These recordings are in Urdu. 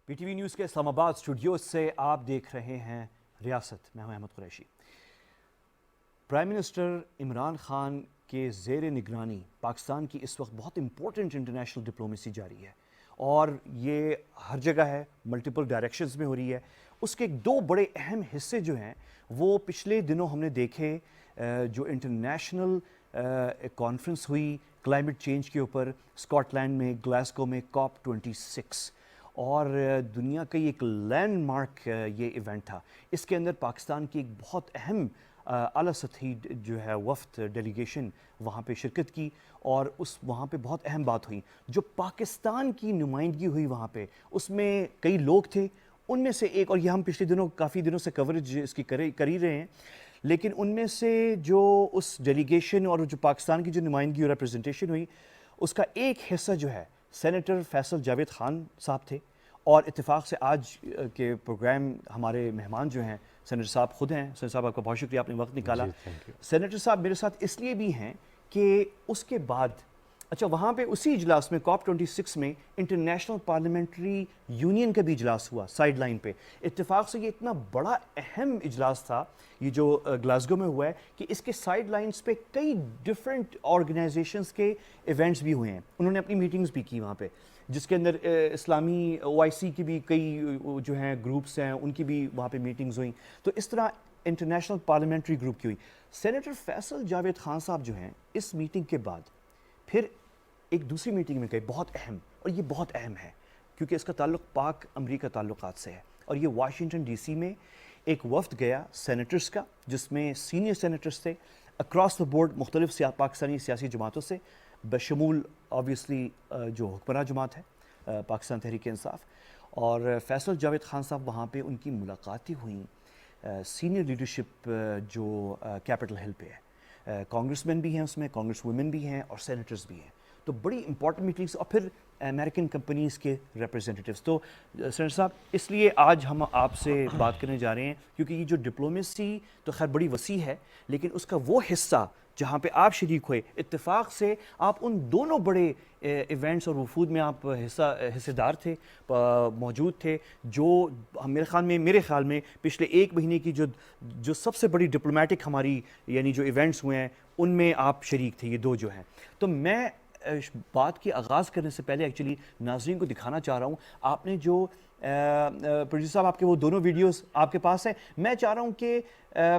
پی ٹی وی نیوز کے اسلام آباد اسٹوڈیو سے آپ دیکھ رہے ہیں ریاست. میں ہوں احمد قریشی. پرائم منسٹر عمران خان کے زیر نگرانی پاکستان کی اس وقت بہت امپورٹنٹ انٹرنیشنل ڈپلومیسی جاری ہے اور یہ ہر جگہ ہے, ملٹیپل ڈائریکشنز میں ہو رہی ہے. اس کے دو بڑے اہم حصے جو ہیں وہ پچھلے دنوں ہم نے دیکھے, جو انٹرنیشنل کانفرنس ہوئی کلائمیٹ چینج کے اوپر اسکاٹ لینڈ میں گلاسگو میں COP26, اور دنیا کا ایک لینڈ مارک یہ ایونٹ تھا. اس کے اندر پاکستان کی ایک بہت اہم اعلیٰ سطحی جو ہے وفد ڈیلیگیشن وہاں پہ شرکت کی, اور وہاں پہ بہت اہم بات ہوئی. جو پاکستان کی نمائندگی ہوئی وہاں پہ, اس میں کئی لوگ تھے. ان میں سے ایک, اور یہ ہم پچھلے دنوں کافی دنوں سے کوریج اس کی کر ہی رہے ہیں, لیکن ان میں سے جو اس ڈیلیگیشن اور جو پاکستان کی جو نمائندگی اور ریپرزنٹیشن ہوئی, اس کا ایک حصہ جو ہے سینیٹر فیصل جاوید خان صاحب تھے. اور اتفاق سے آج کے پروگرام ہمارے مہمان جو ہیں سینیٹر صاحب خود ہیں. سینیٹر صاحب آپ کا بہت شکریہ, آپ نے وقت نکالا. سینیٹر صاحب میرے ساتھ اس لیے بھی ہیں کہ اس کے بعد وہاں پہ اسی اجلاس میں COP26 میں انٹرنیشنل پارلیمنٹری یونین کا بھی اجلاس ہوا سائیڈ لائن پہ. اتفاق سے یہ اتنا بڑا اہم اجلاس تھا یہ جو گلاسگو میں ہوا ہے کہ اس کے سائیڈ لائنز پہ کئی ڈفرینٹ آرگنائزیشنز کے ایونٹس بھی ہوئے ہیں. انہوں نے اپنی میٹنگز بھی کی وہاں پہ, جس کے اندر اسلامی OIC کی بھی کئی جو ہیں گروپس ہیں, ان کی بھی وہاں پہ میٹنگز ہوئیں. تو اس طرح انٹرنیشنل پارلیمنٹری گروپ کی ہوئی. سینیٹر فیصل جاوید خان صاحب جو ہیں اس میٹنگ کے بعد پھر ایک دوسری میٹنگ میں گئے, بہت اہم, اور یہ بہت اہم ہے کیونکہ اس کا تعلق پاک امریکہ تعلقات سے ہے. اور یہ واشنگٹن DC میں ایک وفد گیا سینیٹرز کا, جس میں سینئر سینیٹرز تھے اکراس دا بورڈ مختلف پاکستانی سیاسی جماعتوں سے, بشمول آبویسلی جو حکمراں جماعت ہے پاکستان تحریک انصاف. اور فیصل جاوید خان صاحب وہاں پہ ان کی ملاقاتیں ہوئیں سینئر لیڈرشپ جو کیپٹل ہل پہ ہے. کانگریس مین بھی ہیں اس میں, کانگریس ویمن بھی ہیں, اور سینیٹرز بھی ہیں. تو بڑی امپورٹنٹ میٹنگز, اور پھر امریکن کمپنیز کے ریپرزنٹیٹیوز. تو سینیٹر صاحب اس لیے آج ہم آپ سے بات کرنے جا رہے ہیں کیونکہ یہ جو ڈپلومیسی تو خیر بڑی وسیع ہے, لیکن اس کا وہ حصہ جہاں پہ آپ شریک ہوئے, اتفاق سے آپ ان دونوں بڑے ایونٹس اور وفود میں آپ حصے دار تھے, موجود تھے, جو میرے خیال میں پچھلے ایک مہینے کی جو سب سے بڑی ڈپلومیٹک ہماری یعنی جو ایونٹس ہوئے ہیں ان میں آپ شریک تھے, یہ دو جو ہیں. تو میں بات کی آغاز کرنے سے پہلے ایکچولی ناظرین کو دکھانا چاہ رہا ہوں, آپ نے جو پروڈیوسر صاحب آپ کے وہ دونوں ویڈیوز آپ کے پاس ہیں, میں چاہ رہا ہوں کہ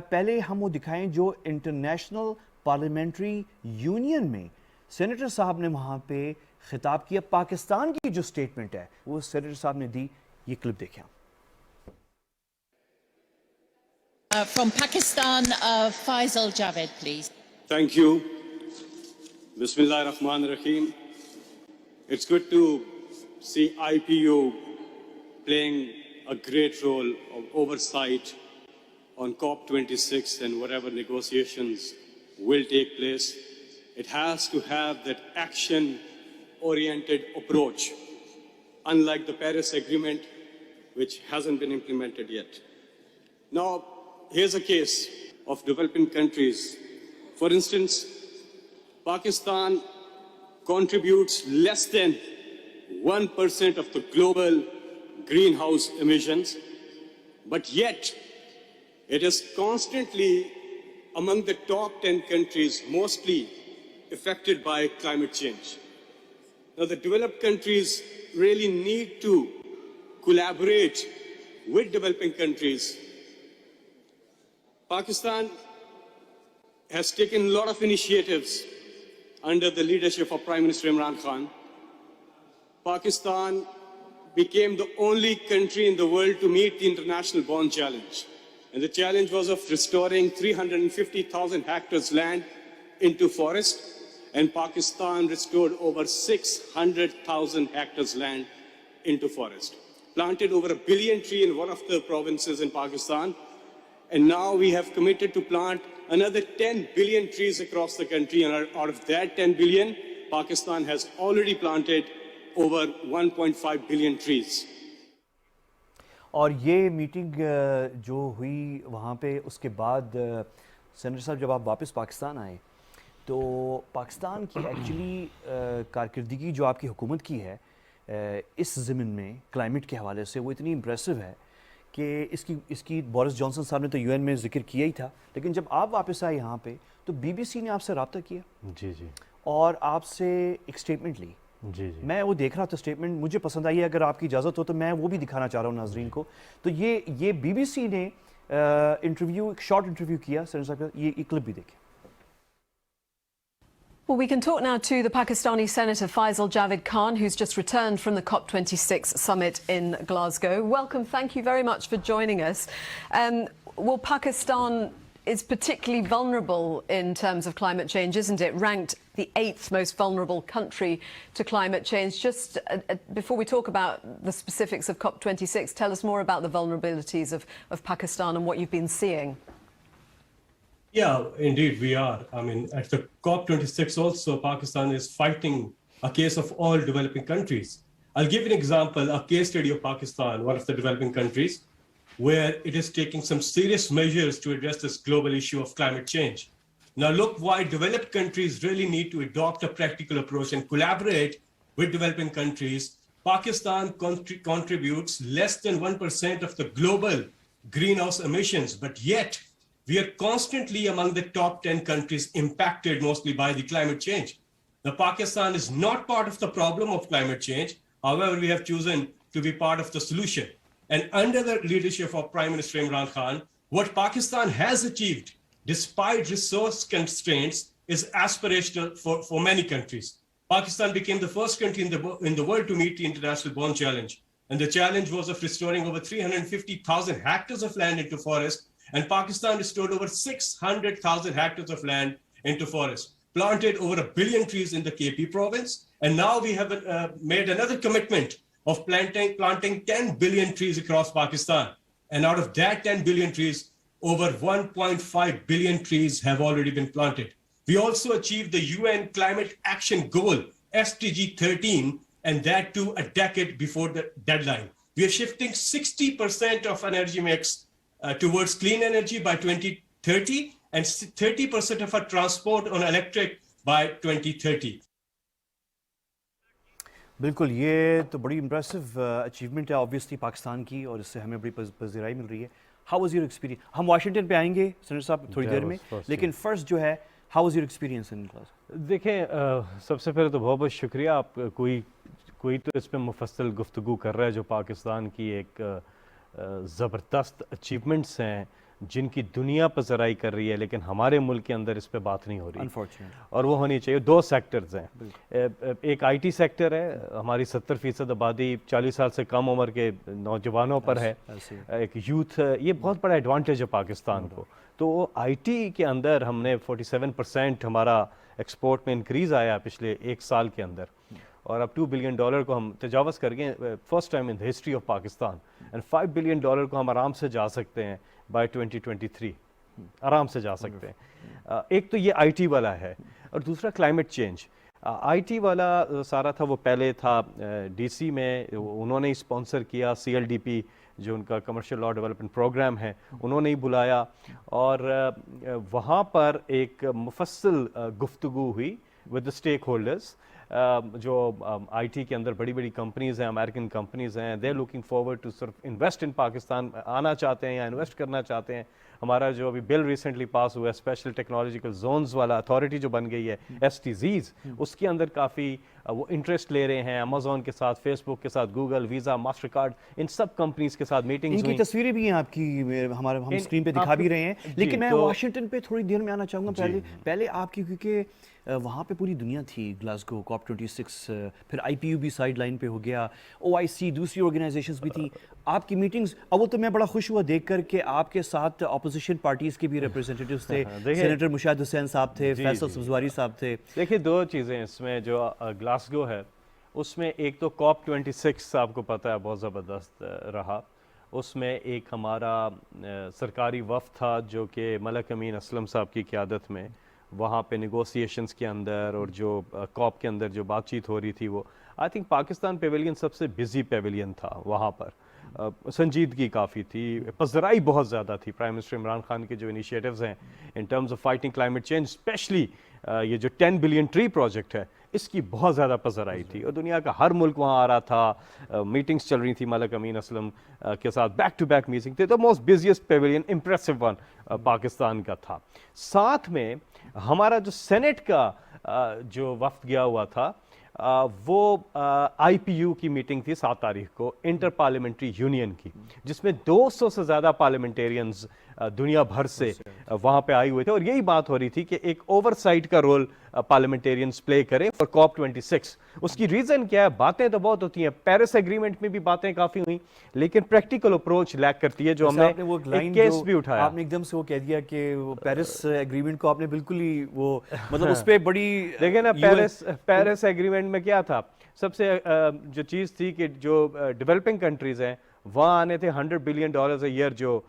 پہلے ہم وہ دکھائیں جو انٹرنیشنل پارلیمنٹری یونین میں سینیٹر صاحب نے وہاں پہ خطاب کیا. پاکستان کی جو سٹیٹمنٹ ہے وہ سینیٹر صاحب نے دی, یہ کلپ دیکھیں. From Pakistan, Faisal Javed, please. Thank you. Bismillah ar-Rahman ar-Rahim. It's good to see IPU playing a great role of oversight on COP26 and whatever negotiations will take place. It has to have that action-oriented approach, unlike the Paris Agreement, which hasn't been implemented yet. Now, here's a case of developing countries. For instance, Pakistan contributes less than 1% of the global greenhouse emissions, but yet it is constantly among the top 10 countries mostly affected by climate change. Now, the developed countries really need to collaborate with developing countries. Pakistan has taken a lot of initiatives under the leadership of Prime Minister Imran Khan. Pakistan became the only country in the world to meet the International Bond Challenge. And the challenge was of restoring 350,000 hectares land into forest. And Pakistan restored over 600,000 hectares land into forest. Planted over 1 billion trees in one of the provinces in Pakistan. And now we have committed to plant another 10 billion trees across the country. And out of that 10 billion, Pakistan has already planted over 1.5 billion trees. اور یہ میٹنگ جو ہوئی وہاں پہ, اس کے بعد سینیٹر صاحب جب آپ واپس پاکستان آئے تو پاکستان کی ایکچولی کارکردگی جو آپ کی حکومت کی ہے اس ضمن میں کلائمیٹ کے حوالے سے وہ اتنی امپریسو ہے کہ اس کی بورس جانسن صاحب نے تو یو این میں ذکر کیا ہی تھا، لیکن جب آپ واپس آئے یہاں پہ تو بی بی سی نے آپ سے رابطہ کیا جی جی اور آپ سے ایک اسٹیٹمنٹ لی. جی جی میں وہ دیکھ رہا تھا اسٹیٹمنٹ، مجھے پسند آئی ہے، اگر آپ کی اجازت ہو تو میں وہ بھی دکھانا چاہ رہا ہوں ناظرین کو. تو یہ بی بی سی نے انٹرویو، ایک شارٹ انٹرویو کیا سینیٹر صاحب کا، یہ کلپ بھی دیکھیں. Well, we can talk now to the Pakistani Senator Faisal Javed Khan, who's just returned from the COP26 summit in Glasgow. Welcome. Thank you very much for joining us. Well, Pakistan is particularly vulnerable in terms of climate change, isn't it? Ranked the 8th most vulnerable country to climate change. Just before we talk about the specifics of COP26, tell us more about the vulnerabilities of Pakistan and what you've been seeing. Yeah, indeed we are. I mean, at the COP26 also, Pakistan is fighting a case of all developing countries. I'll give an example, a case study of Pakistan, one of the developing countries, where it is taking some serious measures to address this global issue of climate change. Now look why developed countries really need to adopt a practical approach and collaborate with developing countries. Pakistan contributes less than 1% of the global greenhouse emissions, but yet we are constantly among the top 10 countries impacted mostly by the climate change. Now, Pakistan is not part of the problem of climate change. However, we have chosen to be part of the solution. And under the leadership of Prime Minister Imran Khan, what Pakistan has achieved, despite resource constraints, is aspirational for many countries. Pakistan became the first country in the world to meet the International Bond Challenge. And the challenge was of restoring over 350,000 hectares of land into forest. And Pakistan restored over 600,000 hectares of land into forest, planted over 1 billion trees in the KP province. And now we have made another commitment of planting 10 billion trees across Pakistan. And out of that 10 billion trees, over 1.5 billion trees have already been planted. We also achieved the UN Climate Action Goal, SDG 13, and that too a decade before the deadline. We are shifting 60% of energy mix towards clean energy by 2030 and 30% of our transport on electric by 2030. بالکل، یہ تو بڑی امپریسو اچیومنٹ ہے آبویسلی پاکستان کی، اور اس سے ہمیں بڑی پذیرائی مل رہی ہے. How was your experience? ہم واشنگٹن پہ آئیں گے سینیٹر صاحب تھوڑی دیر میں، لیکن فرسٹ جو ہے how was your experience in class? دیکھیں، سب سے پہلے تو بہت بہت شکریہ. آپ کوئی تو اس پہ مفصل گفتگو کر رہا ہے جو پاکستان کی ایک زبردست اچیومنٹس ہیں جن کی دنیا پذیرائی کر رہی ہے، لیکن ہمارے ملک کے اندر اس پہ بات نہیں ہو رہی، اور وہ ہونی چاہیے. 2 سیکٹرز ہیں. ایک آئی ٹی سیکٹر ہے، ہماری 70% آبادی 40 سال سے کم عمر کے نوجوانوں پر ہے، ایک یوتھ. یہ بہت بڑا ایڈوانٹیج ہے پاکستان کو. تو آئی ٹی کے اندر ہم نے 47% ہمارا ایکسپورٹ میں انکریز آیا پچھلے 1 سال کے اندر، اور اب $2 بلین کو ہم تجاوز کر گئے first time in history of Pakistan. And $5 billion کو ہم آرام سے جا سکتے ہیں بائی 2023، آرام سے جا سکتے ہیں. ایک تو یہ آئی ٹی والا ہے، اور دوسرا کلائمیٹ چینج. آئی ٹی والا سارا تھا، وہ پہلے تھا ڈی سی میں، انہوں نے اسپانسر کیا. CLDP جو ان کا کمرشل لا ڈیولپمنٹ پروگرام ہے، انہوں نے ہی بلایا، اور وہاں پر ایک مفصل گفتگو ہوئی ود دا اسٹیک ہولڈرز. جو آئی ٹی کے اندر بڑی بڑی کمپنیز ہیں، امریکن کمپنیز ہیں، they are looking forward to صرف انویسٹ ان پاکستان، آنا چاہتے ہیں یا انویسٹ کرنا چاہتے ہیں. ہمارا جو ابھی بل ریسنٹلی پاس ہوا ہے اسپیشل ٹیکنالوجیکل زونز والا اتھارٹی جو بن گئی ہے STZs، اس کے اندر کافی وہ انٹرسٹ لے رہے ہیں. امیزون کے ساتھ، فیس بک کے ساتھ، گوگل، ویزا، ماسٹر کارڈ، ان سب کمپنیز کے ساتھ میٹنگز ان کی تصویریں بھی ہیں آپ کی، ہم اسکرین پہ دکھا بھی رہے ہیں. لیکن میں واشنگٹن پہ تھوڑی دیر میں آنا چاہوں گا. پہلے آپ کی، کیونکہ وہاں پہ پوری دنیا تھی، گلاسگو COP26، پھر IPU بھی سائڈ لائن پہ ہو گیا، OIC دوسری آرگنائزیشنز بھی تھیں. آپ کی میٹنگز، اول تو میں بڑا خوش ہوا دیکھ کر کہ آپ کے ساتھ اپوزیشن پارٹیز کے بھی ریپرزینٹیوز تھے. سینیٹر مشاہد حسین صاحب تھے، فیصل سبزواری صاحب تھے. دیکھیے 2 چیزیں اس میں، جو گلاسگو ہے اس میں ایک تو COP26 آپ کو پتہ ہے بہت زبردست رہا. اس میں ایک ہمارا سرکاری وفد تھا جو کہ ملک امین اسلم صاحب کی قیادت میں وہاں پہ نیگوسیشنز کے اندر، اور جو COP کے اندر جو بات چیت ہو رہی تھی، وہ آئی تھنک پاکستان پیویلین سب سے بزی پیویلین تھا. وہاں پر سنجیدگی کافی تھی، پذیرائی بہت زیادہ تھی. پرائم منسٹر عمران خان کے جو انیشیٹوز ہیں in terms of fighting climate change, specially یہ جو 10 بلین ٹری پروجیکٹ ہے، اس کی بہت زیادہ پذر آئی تھی اور دنیا کا ہر ملک وہاں آ رہا تھا، میٹنگز چل رہی تھی ملک امین اسلم کے ساتھ، بیک ٹو بیک میٹنگ تھے، تو most busiest pavilion impressive one Pakistan کا تھا۔ ساتھ میں ہمارا جو سینٹ کا جو وفد گیا ہوا تھا وہ آئی پی یو کی میٹنگ تھی 7 تاریخ کو، انٹر پارلیمنٹری یونین کی، جس میں 200 سے زیادہ پارلیمنٹیرینز دنیا بھر سے وہاں پہ آئے ہوئے تھے، اور یہی بات ہو رہی تھی کہ ایک اوور سائٹ کا رول پارلیمنٹیرینز پلے کریں فار COP 26۔ اس کی ریزن کیا ہے؟ باتیں تو بہت ہوتی ہیں، پیرس ایگریمنٹ میں بھی باتیں کافی ہوئیں، لیکن پریکٹیکل اپروچ لیک کرتی ہے، جو ہم نے وہ ایک کیس بھی اٹھایا۔ آپ نے ایک دم سے وہ کہہ دیا کہ وہ پیرس ایگریمنٹ کو آپ نے بالکل ہی وہ مطلب اس پہ بڑی دیکھیں نا، پیرس ایگریمنٹ میں کیا تھا؟ سب سے جو چیز تھی کہ جو ڈیولپنگ کنٹریز ہیں وہاں آنے تھے $100 بلین اے ایئر جو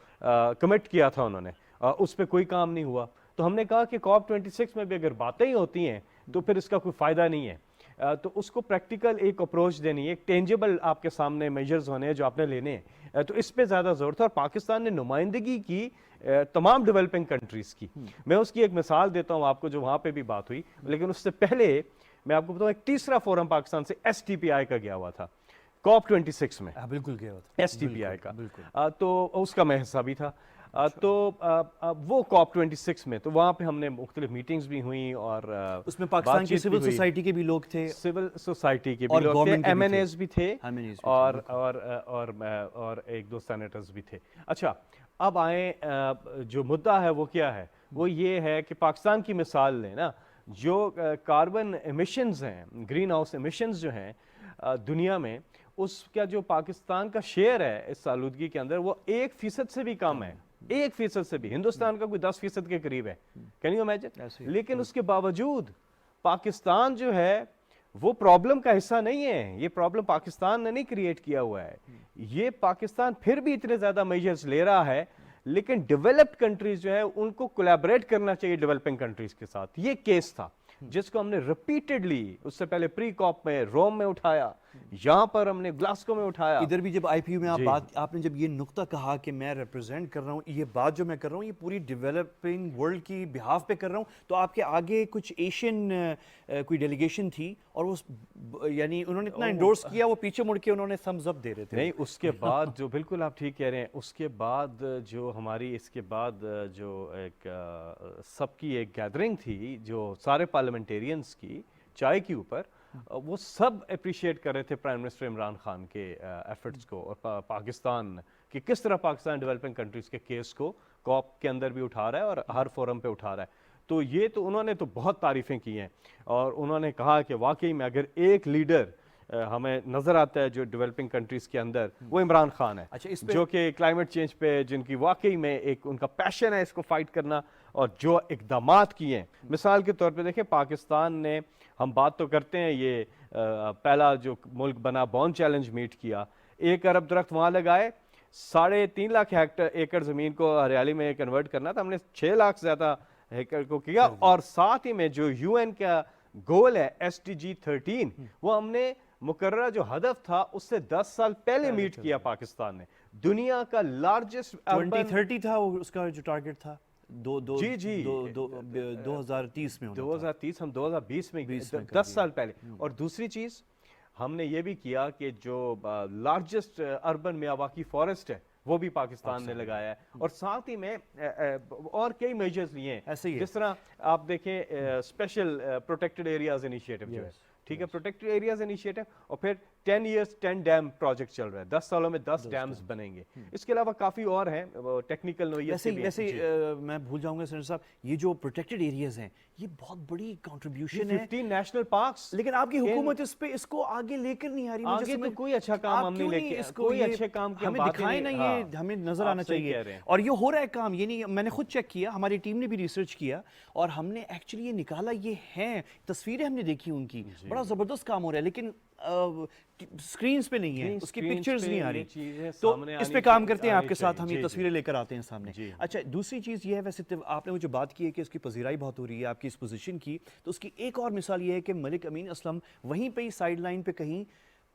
کمٹ کیا تھا انہوں نے، اس پہ کوئی کام نہیں ہوا۔ تو ہم نے کہا کہ COP 26 میں بھی اگر باتیں ہی ہوتی ہیں تو پھر اس کا کوئی فائدہ نہیں ہے، تو اس کو پریکٹیکل ایک اپروچ دینی ہے، ایک ٹینجیبل آپ کے سامنے میجرز ہونے ہیں جو آپ نے لینے ہیں، تو اس پہ زیادہ زور تھا، اور پاکستان نے نمائندگی کی تمام ڈیولپنگ کنٹریز کی۔ میں اس کی ایک مثال دیتا ہوں آپ کو جو وہاں پہ بھی بات ہوئی، لیکن اس سے پہلے میں آپ کو بتاؤں ایک تیسرا فورم پاکستان سے STPI کا گیا ہوا تھا COP 26 میں، بالکل گیا ہوتا STPI کا، تو اس کا میں حصہ بھی تھا۔ تو وہ COP 26 میں تو وہاں پہ ہم نے مختلف میٹنگز بھی ہوئیں، اور اس میں پاکستان کی سول سوسائٹی کے بھی لوگ تھے، سول سوسائٹی کے بھی لوگ تھے، MNAs بھی تھے، اور ایک دو سینیٹرز بھی تھے۔ اچھا، اب آئیں جو مدعا ہے وہ کیا ہے؟ وہ یہ ہے کہ پاکستان کی مثال لیں نا، جو کاربن ایمیشنز ہیں، گرین ہاؤس ایمیشنز جو ہیں دنیا میں، اس کا جو پاکستان کا شیئر ہے اس آلودگی کے اندر وہ 1% سے بھی کم ہے، 1% سے بھی۔ ہندوستان کا کوئی 10% کے قریب ہے، کین یو امیجن؟ لیکن اس کے باوجود پاکستان جو ہے وہ پرابلم کا حصہ نہیں ہے، یہ پرابلم پاکستان نے نہیں کریٹ کیا ہوا ہے، یہ پاکستان پھر بھی اتنے زیادہ میجرز لے رہا ہے، لیکن ڈیولپڈ کنٹریز جو ہے ان کو کولیبریٹ کرنا چاہیے ڈیولپنگ کنٹریز کے ساتھ۔ یہ کیس تھا جس کو ہم نے ریپیٹڈلی اس سے پہلے پری کاپ میں روم میں اٹھایا، یہاں پر ہم نے گلاسکو میں اٹھایا، ادھر بھی جب IPU میں آپ نے جب یہ نقطہ کہا کہ میں ریپرزینٹ کر رہا ہوں، یہ بات جو میں کر رہا ہوں یہ پوری ڈیولپنگ ورلڈ کی بہاف پہ کر رہا ہوں، تو آپ کے آگے کچھ ایشین کوئی ڈیلیگیشن تھی اور وہ یعنی انہوں نے اتنا انڈورس کیا، وہ پیچھے مڑ کے انہوں نے تھمز اپ دے رہے تھے۔ نہیں، اس کے بعد جو بالکل آپ ٹھیک کہہ رہے ہیں، اس کے بعد جو ہماری اس کے بعد جو ایک سب کی ایک گیدرنگ تھی جو سارے پارلیمنٹیرینز کی چائے کے اوپر، وہ سب اپریشیٹ کر رہے تھے پرائم منسٹر عمران خان کے ایفرٹس کو، اور پاکستان کہ کس طرح پاکستان ڈیولپنگ کنٹریز کے کیس کو COP کے اندر بھی اٹھا رہا ہے اور ہر فورم پہ اٹھا رہا ہے۔ تو یہ تو انہوں نے تو بہت تعریفیں کی ہیں، اور انہوں نے کہا کہ واقعی میں اگر ایک لیڈر ہمیں نظر آتا ہے جو ڈیولپنگ کنٹریز کے اندر، وہ عمران خان ہے، جو کہ کلائمیٹ چینج پہ جن کی واقعی میں ایک ان کا پیشن ہے اس کو فائٹ کرنا، اور جو اقدامات کیے ہیں۔ مثال کے طور پہ دیکھیں، پاکستان نے، ہم بات تو کرتے ہیں یہ پہلا جو ملک بنا بون چیلنج میٹ کیا، 1 ارب درخت وہاں لگائے، 3.5 لاکھ ایکڑ زمین کو ہریالی میں کنورٹ کرنا تھا، ہم نے 6 لاکھ زیادہ ایکڑ کو کیا، اور ساتھ ہی میں جو UN کا گول ہے SDG 13، وہ ہم نے مقررہ جو ہدف تھا اس سے 10 سال پہلے میٹ کیا پاکستان نے۔ دنیا کا لارجسٹ 2030 تھا اس کا جو ٹارگٹ تھا، 2030 میں، 2030 ہم 2020 میں 10 سال پہلے۔ اور دوسری چیز ہم نے یہ بھی کیا کہ جو لارجسٹ اربن میاواکی فارسٹ ہے وہ بھی پاکستان نے لگایا ہے، اور ساتھ ہی میں اور کئی میجرز لیے ہیں، جس طرح آپ دیکھیں اسپیشل پروٹیکٹڈ ایریاز انیشیٹو جو ہے، ٹھیک ہے، پروٹیکٹڈ ایریاز انیشیٹو، اور پھر 10 years 10 ڈیم پروجیکٹ چل رہا ہے، 10 سالوں میں 10 ڈیمز بنیں گے۔ اس کے علاوہ کافی اور ہیں ٹیکنیکل نوعیت سے بھی۔ ویسے میں بھول جاؤں گا سینیٹر صاحب، یہ جو پروٹیکٹڈ ایریاز ہیں یہ بہت بڑی کنٹریبیوشن ہے، 15 نیشنل پارکس، لیکن آپ کی حکومت اس پہ اس کو آگے لے کر نہیں آ رہی۔ آگے تو کوئی اچھا کام ہم نہیں لے کے، کوئی اچھے کام کی ہمیں دکھائے نا، یہ ہمیں نظر آنا چاہیے، اور یہ ہو رہا ہے کام، یہ نہیں، میں نے خود چیک کیا، ہماری ٹیم نے بھی ریسرچ کیا، اور ہم نے ایکچولی یہ نکالا، یہ ہیں تصویریں ہم نے دیکھی ان کی، بڑا زبردست کام ہو رہا ہے، لیکن سکرینز پہ نہیں ہے، اس کی پکچرز نہیں آ رہی، تو اس پہ کام کرتے ہیں آپ کے ساتھ، ہم یہ تصویریں لے کر آتے ہیں سامنے۔ اچھا، دوسری چیز یہ ہے، ویسے آپ نے وہ جو بات کی ہے کہ اس کی پذیرائی بہت ہو رہی ہے آپ کی اس پوزیشن کی، تو اس کی ایک اور مثال یہ ہے کہ ملک امین اسلم وہیں پہ ہی سائیڈ لائن پہ کہیں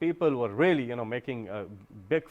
people were really, you know, making a big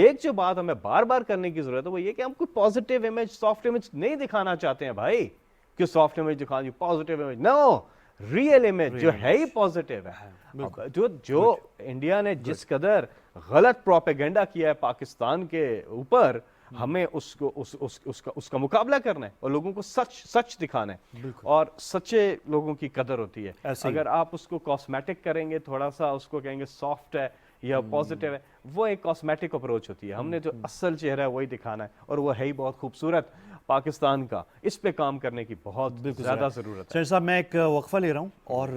ایک جو بات ہمیں بار بار کرنے کی ضرورت ہے وہ یہ کہ ہم کوئی پازیٹیو امیج سافٹ امیج نہیں دکھانا چاہتے ہیں بھائی کہ سافٹ امیج دکھا دی پازیٹیو امیج، نو، ریئل امیج جو ہے ہی پازیٹیو ہے. جو انڈیا نے جس قدر غلط پروپیگنڈا کیا ہے پاکستان کے اوپر، ہمیں اس کا مقابلہ کرنا ہے اور لوگوں کو سچ دکھانا ہے، اور سچے لوگوں کی قدر ہوتی ہے. اگر آپ اس کو کاسمیٹک کریں گے، تھوڑا سا اس کو کہیں گے سافٹ ہے یا پازیٹیو ہے، وہ ایک کاسمیٹک اپروچ ہوتی ہے. ہم نے جو اصل چہرہ ہے وہی دکھانا ہے، اور وہ ہے ہی بہت خوبصورت پاکستان کا. اس پہ کام کرنے کی بہت زیادہ ضرورت ہے. سینیٹر صاحب میں ایک وقفہ لے رہا ہوں، اور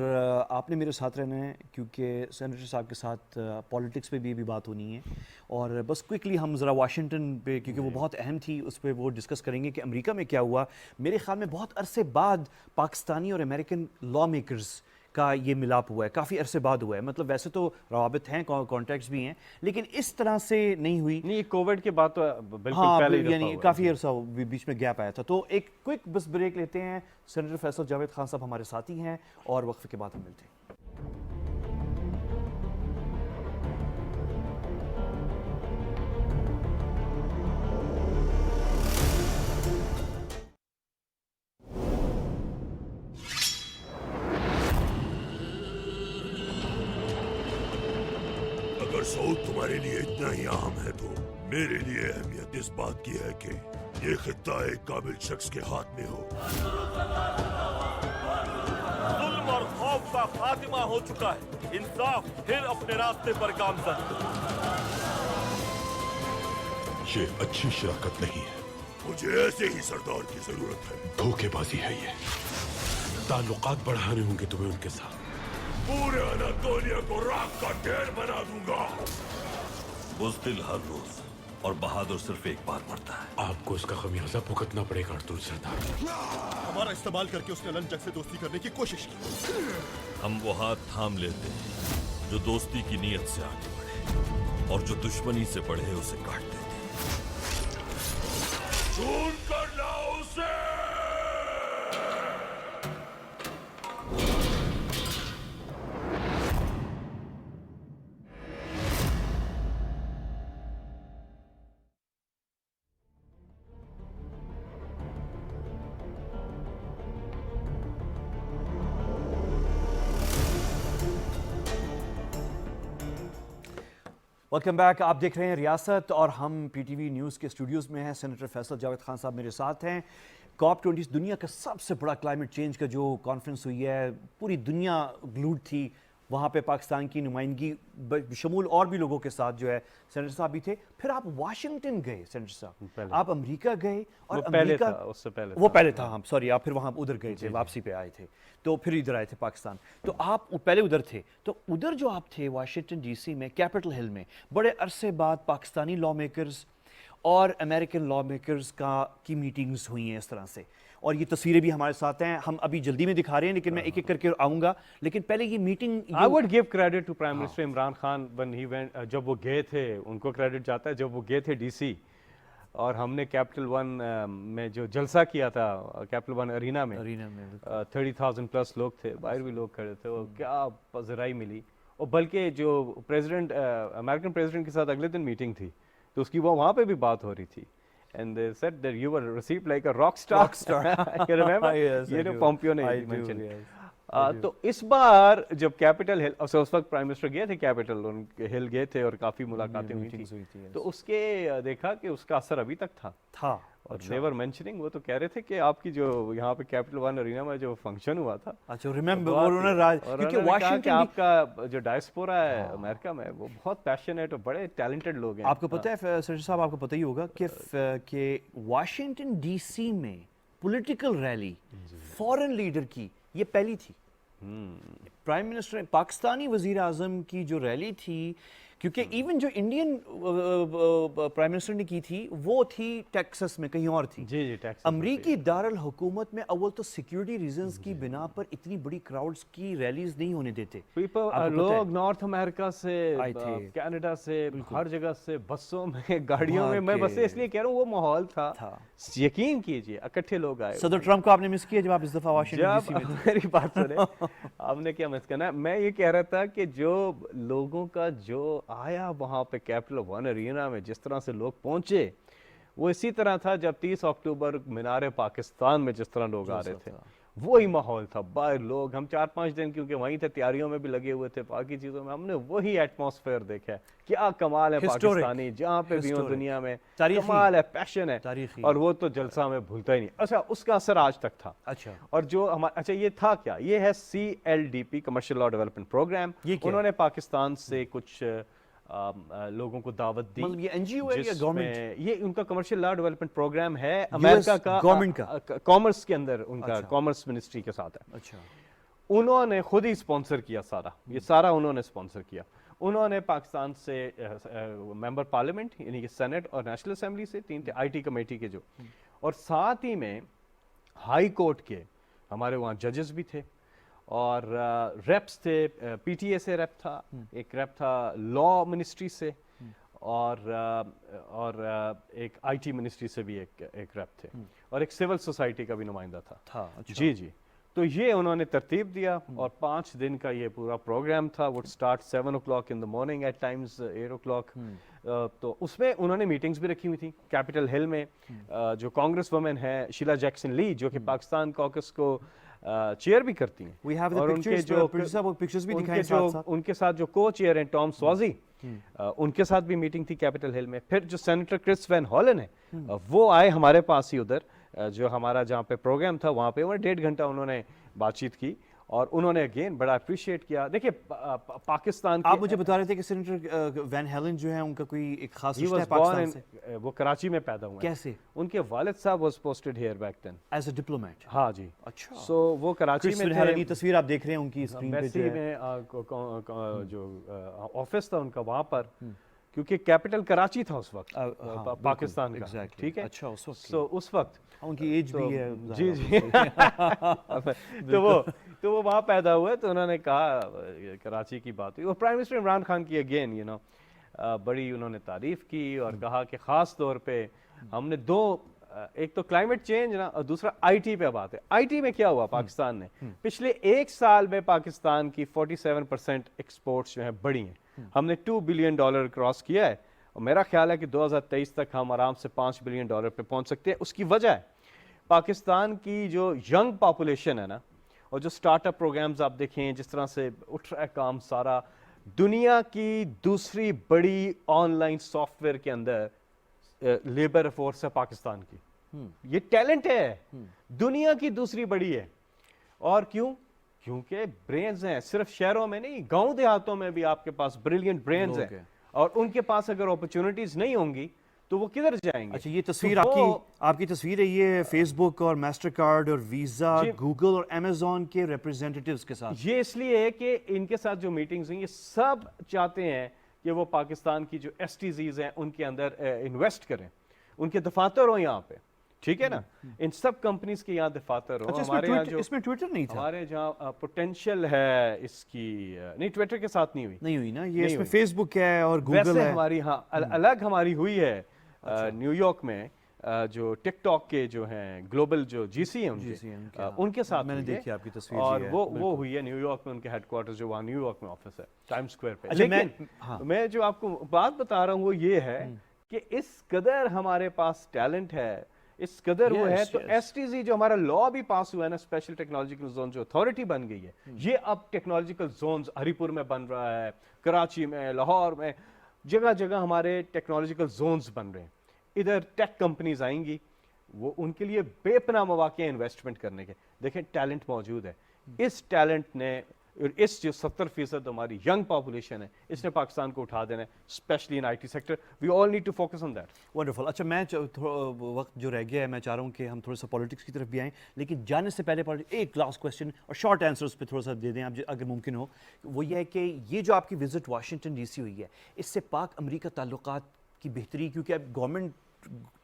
آپ نے میرے ساتھ رہنا ہے کیونکہ سینیٹر صاحب کے ساتھ پالیٹکس پہ بھی بات ہونی ہے، اور بس کوئکلی ہم ذرا واشنگٹن پہ، کیونکہ وہ بہت اہم تھی، اس پہ وہ ڈسکس کریں گے کہ امریکہ میں کیا ہوا. میرے خیال میں بہت عرصے بعد پاکستانی اور امریکن لا میکرز کا یہ ملاپ ہوا ہے، کافی عرصے بعد ہوا ہے. مطلب ویسے تو روابط ہیں، کانٹیکٹس بھی ہیں، لیکن اس طرح سے نہیں ہوئی. نہیں، کووڈ کے بعد تو بالکل ہاں پہلے ہی یعنی کافی عرصہ بیچ میں گیپ آیا تھا. تو ایک کوئک بس بریک لیتے ہیں. سینیٹر فیصل جاوید خان صاحب ہمارے ساتھی ہیں، اور وقفے کے بعد ہم ملتے ہیں. اگر سعود تمہارے لیے اتنا ہی اہم ہے تو میرے لیے اہمیت اس بات کی ہے کہ یہ خطہ ایک قابل شخص کے ہاتھ میں ہو. ظلم اور خوف کا خاتمہ ہو چکا ہے، انصاف پھر اپنے راستے پر گامزن. یہ اچھی شراکت نہیں ہے. مجھے ایسے ہی سردار کی ضرورت ہے. دھوکے بازی ہے یہ. تعلقات بڑھانے ہوں گے تمہیں ان کے ساتھ. پورے اناطولیہ کو راک کا ڈھیر بنا دوں گا. بزدل ہر روز اور بہادر صرف ایک بار مرتا ہے. آپ کو اس کا خمیازہ بھگتنا پڑے گا ارطغرل سردار. ہمارا استعمال کر کے اس نے لن جنگ سے دوستی کرنے کی کوشش کی. ہم وہ ہاتھ تھام لیتے ہیں جو دوستی کی نیت سے آگے بڑھے، اور جو دشمنی سے بڑھے اسے کاٹ دیتے ہیں. چون کر لاؤ اسے. Welcome back. آپ دیکھ رہے ہیں ریاست، اور ہم پی ٹی وی نیوز کے اسٹوڈیوز میں ہیں. سینیٹر فیصل جاوید خان صاحب میرے ساتھ ہیں. COP20 دنیا کا سب سے بڑا کلائمیٹ چینج کا جو کانفرنس ہوئی ہے، پوری دنیا گلوڈ تھی وہاں پہ. پاکستان کی نمائندگی شمول اور بھی لوگوں کے ساتھ جو ہے سینیٹر صاحب بھی تھے. پھر آپ واشنگٹن گئے سینیٹر صاحب، آپ امریکہ گئے، اور امریکہ وہ پہلے تھا. ہم سوری، آپ پھر وہاں ادھر گئے تھے، واپسی پہ آئے تھے، تو پھر ادھر آئے تھے پاکستان. تو آپ پہلے ادھر تھے، تو ادھر جو آپ تھے واشنگٹن ڈی سی میں، کیپٹل ہل میں، بڑے عرصے بعد پاکستانی لا میکرز اور امریکن لا میکرز کی میٹنگز ہوئی ہیں اس طرح سے. اور یہ تصویریں بھی ہمارے ساتھ ہیں، ہم ابھی جلدی میں دکھا رہے ہیں لیکن میں ایک ایک کر کے آؤں گا. لیکن پہلے یہ meeting I would give credit to Prime Minister Imran Khan when he went. جب وہ گئے تھے ان کو کریڈٹ جاتا ہے. جب وہ گئے تھے ڈی سی، اور ہم نے کیپٹل ون میں جو جلسہ کیا تھا، کیپٹل ون ارینا میں 30,000 پلس لوگ تھے، باہر بھی لوگ کھڑے تھے، اور کیا پذیرائی ملی. اور بلکہ جو پریزیڈنٹ امریکن پریزیڈنٹ کے ساتھ اگلے دن میٹنگ تھی تو اس کی وہاں پہ بھی بات ہو رہی تھی. And they said that you were received like a rock star. You remember? Yes, یہ I do. پومپیو نے I do, mention. yes. تو اس بار جب کیپٹل ہل، اس وقت پرائم منسٹر گئے تھے کیپٹل ہل گئے تھے، اور کافی ملاقاتیں ہوئی تھیں. تو اس کے دیکھا کہ اس کا اثر ابھی تک تھا. اور they were mentioning، وہ تو کہہ رہے تھے کہ آپ کی جو یہاں پہ کیپٹل ون ارینا میں جو فنکشن ہوا تھا، اچھا ریممبر، کیونکہ واشنگٹن آپ کا جو ڈائسپورا ہے امریکہ میں وہ بہت پیشنیٹ اور بڑے ٹیلنٹڈ لوگ ہیں. آپ کو پتہ ہے سینیٹر صاحب، آپ کو پتہ ہی ہوگا کہ واشنگٹن ڈی سی میں پولیٹیکل ریلی فورن لیڈر کی یہ پہلی تھی. پرائم منسٹر پاکستانی وزیر اعظم کی جو ریلی تھی، کیونکہ ایون جو انڈین پرائم منسٹر نے کی تھی وہ تھی ٹیکسس میں، کہیں اور تھی. جی ٹیکسس. امریکی دارالحکومت میں اول تو سیکیورٹی ریزنز کی بنا پر اتنی بڑی کراؤڈز کی ریلیز نہیں ہونے دیتے. لوگ نارتھ امریکہ سے، کینیڈا سے، ہر جگہ سے، بسوں میں، گاڑیوں میں. میں بس اس لیے کہہ رہا ہوں وہ ماحول تھا، یقین کیجئے اکٹھے لوگ آئے. صدر ٹرمپ کو آپ نے مس کیا جب آپ اس دفعہ واشنگٹن ڈی سی میں تھے؟ میری بات سنیں، آپ نے کیا مس کرنا ہے. میں یہ کہہ رہا تھا کہ جو لوگوں کا جو آیا وہاں پہ کیپٹل ون ارینا میں جس طرح سے لوگ پہنچے وہ اسی طرح تھا جب 30 اکتوبر مینار پاکستان میں جس طرح لوگ آ رہے تھے, وہی ماحول تھا. باہر لوگ, ہم 4-5 دن کیونکہ وہیں تھے, تیاریوں میں بھی لگے ہوئے تھے, باقی چیزوں میں, ہم نے وہی ایٹماسفیئر دیکھا ہے. کیا کمال ہے پاکستانی, جہاں پہ بھی ہوں دنیا میں, کمال ہے, پیشن ہے, اور وہ تو جلسہ میں بھولتا ہی نہیں. اچھا, اس کا اثر آج تک تھا. اچھا, اور جو اچھا یہ تھا کیا, یہ ہے CLDP کمرشل لا ڈیولپمنٹ پروگرام. انہوں نے پاکستان سے کچھ لوگوں کو دعوت دی. یہ این جی او ہے یا گورنمنٹ؟ یہ ان کا کمرشل لا ڈیولپمنٹ پروگرام ہے, امریکہ کا گورنمنٹ کا, کامرس کے اندر ان کا کامرس منسٹری کے ساتھ ہے. اچھا, انہوں نے خود ہی اسپانسر کیا سارا, یہ سارا انہوں نے اسپانسر کیا. انہوں نے پاکستان سے ممبر پارلیمنٹ یعنی کہ سینٹ اور نیشنل اسمبلی سے 3 تھے, IT کمیٹی کے جو, اور ساتھ ہی میں ہائی کورٹ کے ہمارے وہاں ججز بھی تھے, اور ریپس تھے, PTA سے ریپ تھا, ایک ریپ تھا لا منسٹری سے, اور ایک IT منسٹری سے بھی ایک ریپ تھے, اور ایک سول سوسائٹی کا بھی نمائندہ تھا. جی جی, تو یہ انہوں نے ترتیب دیا, اور 5 دن کا یہ پورا پروگرام تھا. Would start 7 o'clock in the morning, at times 8 o'clock. تو اس میں انہوں نے میٹنگز بھی رکھی ہوئی تھیں کیپٹل ہل میں. جو کانگریس وومن ہے شیلا جیکسن لی, جو کہ پاکستان کاکس کو چیئر بھی کرتی ہیں, اور ان کے ساتھ جو کو چیئر ہیں ٹام سوازی, ان کے ساتھ بھی میٹنگ تھی کیپٹل ہل میں. پھر جو سینیٹر کرس وین ہالن ہے وہ آئے ہمارے پاس ہی ادھر, جو ہمارا جہاں پہ پروگرام تھا وہاں پہ 1.5 گھنٹہ انہوں نے بات چیت کی, اور انہوں نے اگین بڑا اپریشیٹ کیا. دیکھیں پاکستان, آپ مجھے بتا رہے تھے کہ سینیٹر وین ہیلن جو ہے ان کا کوئی ایک خاص رشتہ ہے پاکستان سے, وہ کراچی میں پیدا ہوئے. کیسے؟ ان کے والد صاحب was posted here back then as a diplomat. ہاں جی, اچھا. سو وہ کراچی میں تھے. یہ تصویر آپ دیکھ رہے ہیں ان کی اسکرین پہ, ایمبیسی میں جو آفس تھا ان کا وہاں پر, کیونکہ کیپٹل کراچی تھا اس وقت پاکستان کا, ٹھیک ہے. اچھا, اس وقت, سو اس وقت ان کی ایج بھی ہے. جی جی, تو وہ وہاں پیدا ہوئے, تو انہوں نے کہا کراچی کی بات ہوئی, اور پرائم منسٹر عمران خان کی اگین بڑی انہوں نے تعریف کی, اور کہا کہ خاص طور پہ ہم نے 2, ایک تو کلائمیٹ چینج نا, اور دوسرا IT پہ بات ہے. IT میں کیا ہوا پاکستان نے, پچھلے 1 سال میں پاکستان کی 47% ایکسپورٹس جو ہیں بڑی ہیں. ہم نے $2 بلین کراس کیا ہے, اور میرا خیال ہے کہ 2023 تک ہم آرام سے $5 بلین پہ پہنچ سکتے ہیں. اس کی وجہ ہے پاکستان کی جو ینگ پاپولیشن ہے نا, اور جو سٹارٹ اپ پروگرامز آپ دیکھیں جس طرح سے اٹھ رہا ہے کام سارا. دنیا کی دوسری بڑی آن لائن سافٹ ویئر کے اندر لیبر فورس ہے پاکستان کی. یہ ٹیلنٹ ہے, دنیا کی دوسری بڑی ہے. اور کیوں؟ کیونکہ برینز ہیں, صرف شہروں میں نہیں, گاؤں دیہاتوں میں بھی آپ کے پاس بریلینٹ برینز ہیں, اور ان کے پاس اگر اپرچونٹیز نہیں ہوں گی تو وہ کدھر جائیں گے. اچھا, یہ تصویر آپ کی تصویر ہے, یہ فیس بک اور ماسٹر کارڈ اور ویزا, گوگل اور امیزون کے ریپرزینٹیٹیوز کے ساتھ. یہ اس لیے ہے کہ ان کے ساتھ جو میٹنگز ہیں, یہ سب چاہتے ہیں کہ وہ پاکستان کی جو STZs ہیں ان کے اندر انویسٹ کریں, ان کے دفاتر ہوں یہاں پہ, ٹھیک ہے نا, ان سب کمپنیز کے یہاں دفاتر ہوں. ہمارے یہاں جو اس میں ٹویٹر نہیں تھا, ہمارے جہاں پوٹینشیل ہے اس کی, نہیں ٹویٹر کے ساتھ نہیں ہوئی نا, یہ اس میں فیس بک ہے اور گوگل ہے. ہماری ہاں الگ ہماری ہوئی ہے نیو یارک میں, جو ٹک ٹاک کے جو ہیں گلوبل جو GC ہیں ان کے ساتھ میں نے دیکھی آپ کی تصویر, اور وہ ہوئی ہے نیو یارک میں, ان کے ہیڈ کوارٹر جو وہاں نیو یارک میں آفس ہے ٹائم اسکوائر پہ. لیکن میں جو آپ کو بات بتا رہا ہوں وہ یہ ہے کہ اس قدر ہمارے پاس ٹیلنٹ ہے, اس قدر وہ ہے, تو STZ جو ہمارا لا بھی پاس ہوا ہے نا, اسپیشل ٹیکنالوجیکل زون جو اتھارٹی بن گئی ہے, یہ اب ٹیکنالوجیکل زونز ہری پور میں بن رہا ہے, کراچی میں, لاہور میں, جگہ جگہ ہمارے ٹیکنالوجیکل زونز بن رہے ہیں. ادھر ٹیک کمپنیز آئیں گی, وہ ان کے لیے بے پناہ مواقع ہیں انویسٹمنٹ کرنے کے. دیکھیں ٹیلنٹ موجود ہے, اس ٹیلنٹ نے, اس جو 70% ہماری ینگ پاپولیشن ہے, اس نے پاکستان کو اٹھا دینا ہے, specially in IT sector. We all need to focus on that. Wonderful. اچھا, میں وقت جو رہ گیا ہے, میں چاہ رہا ہوں کہ ہم تھوڑا سا پالیٹکس کی طرف بھی آئیں, لیکن جانے سے پہلے ایک لاسٹ کویسچن اور شارٹ آنسر اس پہ تھوڑا سا دے دیں آپ اگر ممکن ہو. وہ یہ ہے کہ یہ جو آپ کی وزٹ واشنگٹن DC ہوئی ہے, اس سے پاک امریکہ تعلقات کی بہتری, کیونکہ اب government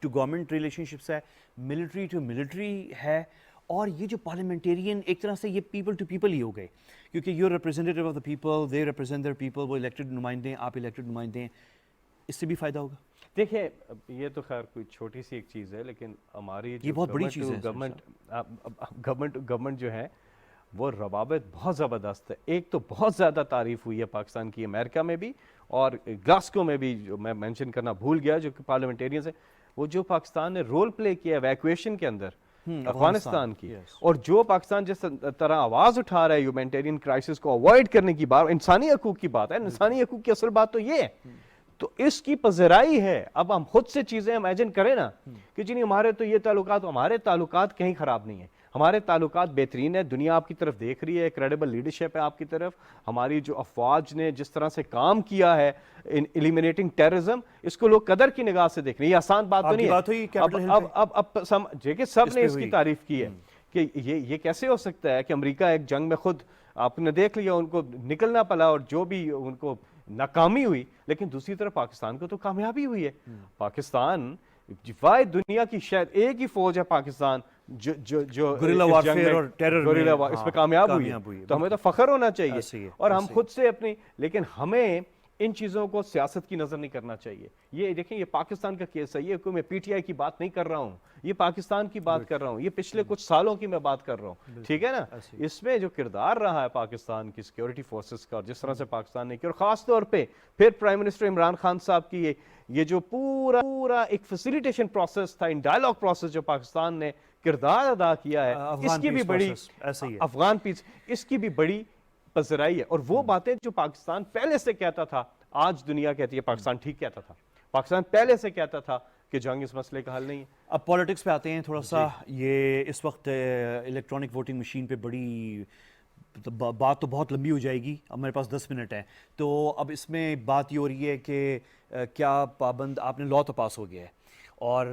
to government relationships ہے, ملٹری ٹو ملٹری ہے, اور یہ جو پارلیمنٹیرین ایک طرح سے یہ پیپل ٹو پیپل ہی ہو گئے, کیونکہ you representative of the people, they represent their people, وہ الیکٹڈ نمائندے ہیں, آپ الیکٹڈ نمائندے ہیں, اس سے بھی فائدہ ہوگا. دیکھیں یہ تو خیر کوئی چھوٹی سی ایک چیز ہے, لیکن ہماری یہ بہت بڑی چیز ہے. گورنمنٹ جو ہے وہ روابط بہت زبردست ہے. ایک تو بہت زیادہ تعریف ہوئی ہے پاکستان کی امریکہ میں بھی اور گلاسکو میں بھی, جو میں مینشن کرنا بھول گیا, جو کہ پارلیمنٹیرینز ہیں, وہ جو پاکستان نے رول پلے کیا ایویکویشن کے اندر افغانستان کی, اور جو پاکستان جس طرح آواز اٹھا رہا ہے ہیومینٹیرین کرائسس کو اوائڈ کرنے کی بات, انسانی حقوق کی بات ہے, انسانی حقوق کی اصل بات تو یہ ہے. تو اس کی پذیرائی ہے. اب ہم خود سے چیزیں امیجن کریں نا کہ جی نہیں ہمارے تو یہ تعلقات, ہمارے تعلقات کہیں خراب نہیں ہیں, ہمارے تعلقات بہترین ہے, دنیا آپ کی طرف دیکھ رہی ہے, کریڈیبل لیڈرشپ ہے آپ کی طرف, ہماری جو افواج نے جس طرح سے کام کیا ہے ایلیمینیٹنگ ٹیررزم, اس کو لوگ قدر کی نگاہ سے دیکھ رہے ہیں. یہ آسان بات تو نہیں ہے. اب سب نے اس کی تعریف کی ہے کہ یہ کیسے ہو سکتا ہے کہ امریکہ ایک جنگ میں خود آپ نے دیکھ لیا ان کو نکلنا پڑا اور جو بھی ان کو ناکامی ہوئی, لیکن دوسری طرف پاکستان کو تو کامیابی ہوئی ہے. پاکستان واحد دنیا کی شاید ایک ہی فوج ہے پاکستان جو گوریلا وارفیئر اور ٹیرر اس پہ کامیاب ہوئی ہے. تو ہمیں تو فخر ہونا چاہیے, اور ہم خود سے اپنی, لیکن ہمیں ان چیزوں کو سیاست کی نظر نہیں کرنا چاہیے. یہ دیکھیں یہ پاکستان کا کیس ہے, یہ کوئی میں پی ٹی آئی کی بات نہیں کر رہا ہوں, یہ پاکستان کی بات کر رہا ہوں, یہ پچھلے کچھ سالوں کی میں بات کر رہا ہوں, ٹھیک ہے نا. اس میں جو کردار رہا ہے پاکستان کی سیکیورٹی فورسز کا, اور جس طرح سے پاکستان نے کیا, اور خاص طور پہ پھر پرائم منسٹر عمران خان صاحب کی یہ جو پورا ایک فیسیلیٹیشن پروسیس تھا, ان ڈائیلاگ پروسیس جو پاکستان نے کردار ادا کیا ہے, اس کی بھی بڑی افغان پیس, اس کی بھی بڑی پذیرائی ہے. اور وہ باتیں جو پاکستان پہلے سے کہتا تھا, آج دنیا کہتی ہے پاکستان ٹھیک کہتا تھا. پاکستان پہلے سے کہتا تھا کہ جنگ اس مسئلے کا حل نہیں ہے. اب پالیٹکس پہ آتے ہیں تھوڑا سا. یہ اس وقت الیکٹرانک ووٹنگ مشین پہ بڑی بات تو بہت لمبی ہو جائے گی, اب میرے پاس 10 منٹ ہے. تو اب اس میں بات یہ ہو رہی ہے کہ کیا پابند, آپ نے لا تو پاس ہو گیا ہے اور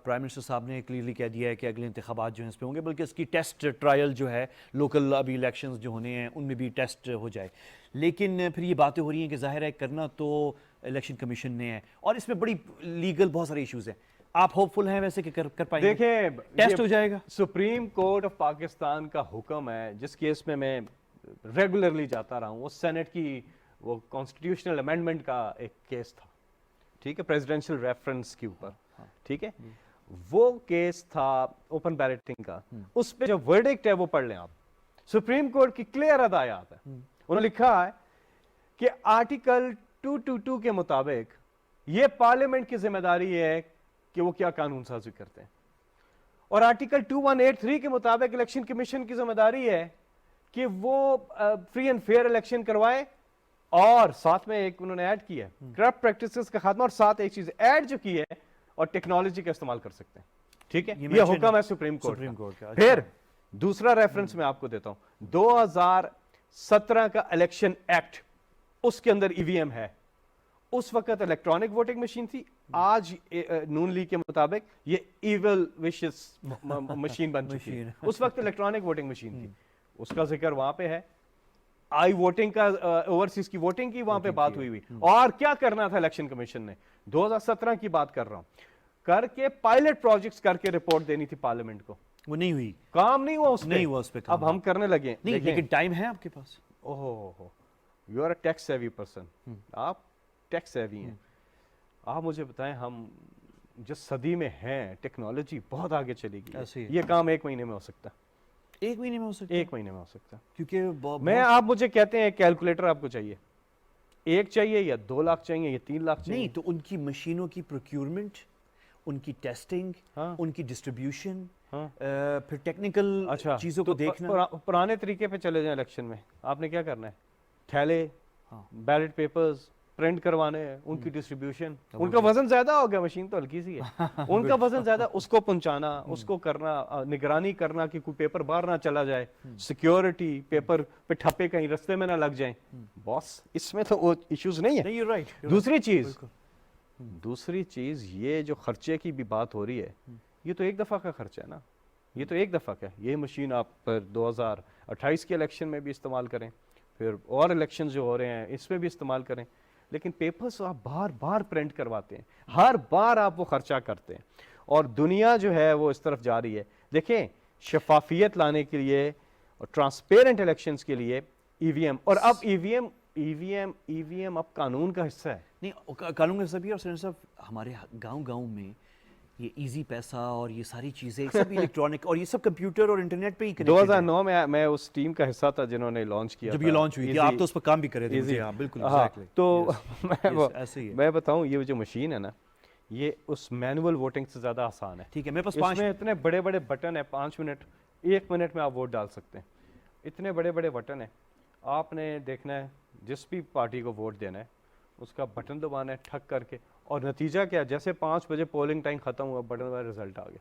پرائم منسٹر صاحب نے کلیئرلی کہہ دیا ہے کہ اگلے انتخابات جو ہیں اس پہ ہوں گے, بلکہ اس کی ٹیسٹ ٹرائل جو ہے لوکل ابھی الیکشنز جو ہونے ہیں ان میں بھی ٹیسٹ ہو جائے. لیکن پھر یہ باتیں ہو رہی ہیں کہ ظاہر ہے کرنا تو الیکشن کمیشن نے ہے, اور اس میں بڑی لیگل بہت سارے ایشوز ہیں. آپ ہوپ فل ہیں ویسے کہ کر پائیں گے؟ دیکھیں ٹیسٹ ہو جائے گا. سپریم کورٹ آف پاکستان کا حکم ہے, جس کیس میں ریگولرلی جاتا رہا ہوں, وہ سینٹ کی وہ کانسٹیٹیوشنل امینڈمنٹ کا ایک کیس تھا, ٹھیک ہے, پریزیڈنشل ریفرنس کے اوپر, ٹھیک ہے. وہ کیس تھا اوپن بیلٹنگ کا. اس پہ جو ورڈکٹ ہے وہ پڑھ لیں آپ. سپریم کورٹ کی کلیئر ہدایات ہے, انہوں نے لکھا ہے کہ آرٹیکل 222 کے مطابق یہ پارلیمنٹ کی ذمہ داری ہے کہ وہ کیا قانون سازی کرتے ہیں, اور آرٹیکل 2183 کے مطابق الیکشن کمیشن کی ذمہ داری ہے کہ وہ فری اینڈ فیئر الیکشن کروائے, اور ساتھ میں ایک انہوں نے ایڈ کیا ہے کرپٹ پریکٹسز کا خاتمہ, اور ساتھ ایک چیز ایڈ جو کی ہے, اور ٹیکنالوجی کا استعمال کر سکتے ہیں, ٹھیک ہے. یہ حکم ہے سپریم کورٹ کا. پھر دوسرا ریفرنس میں آپ کو دیتا ہوں, 2017 کا الیکشن ایکٹ, اس کے اندر ای وی ایم ہے. اس وقت الیکٹرانک ووٹنگ مشین تھی, آج نون لیگ کے مطابق یہ ایول وشز مشین بن چکی ہے. اس وقت الیکٹرانک ووٹنگ مشین تھی, اس کا ذکر وہاں پہ ہے. آئی ووٹنگ کا, اوورسیز کی ووٹنگ کی وہاں پہ بات ہوئی. اور کیا کرنا تھا الیکشن کمیشن نے, 2017 کی بات کر رہا ہوں, کر کے پائلٹ پروجیکٹس کر کے رپورٹ دینی تھی پارلیمنٹ کو, وہ نہیں ہوئی, کام نہیں ہوا اس پہ. اب ہم کرنے لگے, لیکن ٹائم ہے آپ کے پاس. Oh you are a tax savvy person, آپ ٹیکس سیوی ہیں. آپ مجھے بتائیں, ہم جس صدی میں ہیں ٹیکنالوجی بہت آگے چلی گئی, یہ کام 1 مہینے میں ہو سکتا ہے. 1 مہینے میں ہو سکتا ہے؟ 1 مہینے میں ہو سکتا ہے, کیونکہ آپ مجھے کہتے ہیں کیلکولیٹر آپ کو چاہیے, 1 چاہیے یا 2 لاکھ چاہیے یا 3 لاکھ چاہیے. نہیں, تو ان کی مشینوں کی پروکیورمنٹ, ان کی ٹیسٹنگ, ان کی ڈسٹریبیوشن, پھر ٹیکنیکل چیزوں کو دیکھنا. پرانے طریقے پہ چلے جائیں الیکشن میں, آپ نے کیا کرنا ہے, تھیلے, بیلٹ پیپرز پرنٹ کروانے ہیں, ان کی ڈسٹریبیوشن, ان کا وزن زیادہ ہو گیا, مشین تو ہلکی سی ہے, ان کا وزن زیادہ, اس کو پہنچانا, اس کو کرنا, نگرانی کرنا کہ کوئی پیپر باہر نہ چلا جائے, سیکیورٹی, پیپر پہ ٹھپے کہیں رستے میں نہ لگ جائیں. باس اس میں تو وہ ایشوز نہیں ہے. دوسری چیز یہ جو خرچے کی بھی بات ہو رہی ہے, یہ تو 1 دفعہ کا خرچہ ہے نا, یہ تو 1 دفعہ کا ہے. یہ مشین آپ 2028 کے الیکشن میں بھی استعمال کریں, پھر اور الیکشن جو ہو رہے ہیں اس میں بھی استعمال کریں, لیکن پیپرز آپ بار بار پرنٹ کرواتے ہیں, ہر بار آپ وہ خرچہ کرتے ہیں, اور دنیا جو ہے وہ اس طرف جا رہی ہے. دیکھیں شفافیت لانے کے لیے اور ٹرانسپیرنٹ الیکشنز کے لیے ای وی ایم, اور اب ای وی ایم اب قانون کا حصہ ہے. نہیں, قانون کا حصہ بھی ہے. اور سر صاحب ہمارے گاؤں میں یہ ایزی پیسہ اور یہ ساری چیزیں سب الیکٹرانک اور یہ سب کمپیوٹر اور انٹرنیٹ پہ ہی کنیکٹڈ 2009 میں اس ٹیم کا حصہ تھا جنہوں نے لانچ کیا جب یہ لانچ ہوئی تھی. آپ تو اس پر کام بھی کرے تھے. ہاں بالکل ایگزیکٹلی. تو میں بتاؤں یہ جو مشین ہے نا یہ اس مینول ووٹنگ سے زیادہ آسان ہے. ٹھیک ہے میرے پاس اس میں اتنے بڑے بڑے بٹن ہیں, 5 منٹ 1 منٹ میں آپ ووٹ ڈال سکتے ہیں. اتنے بڑے بڑے بٹن ہیں, آپ نے دیکھنا ہے جس بھی پارٹی کو ووٹ دینا ہے اس کا بٹن دبانا ہے ٹھک کر کے, اور نتیجہ کیا, جیسے 5 بجے پولنگ ٹائم ختم ہوا بٹن والا رزلٹ آ گیا.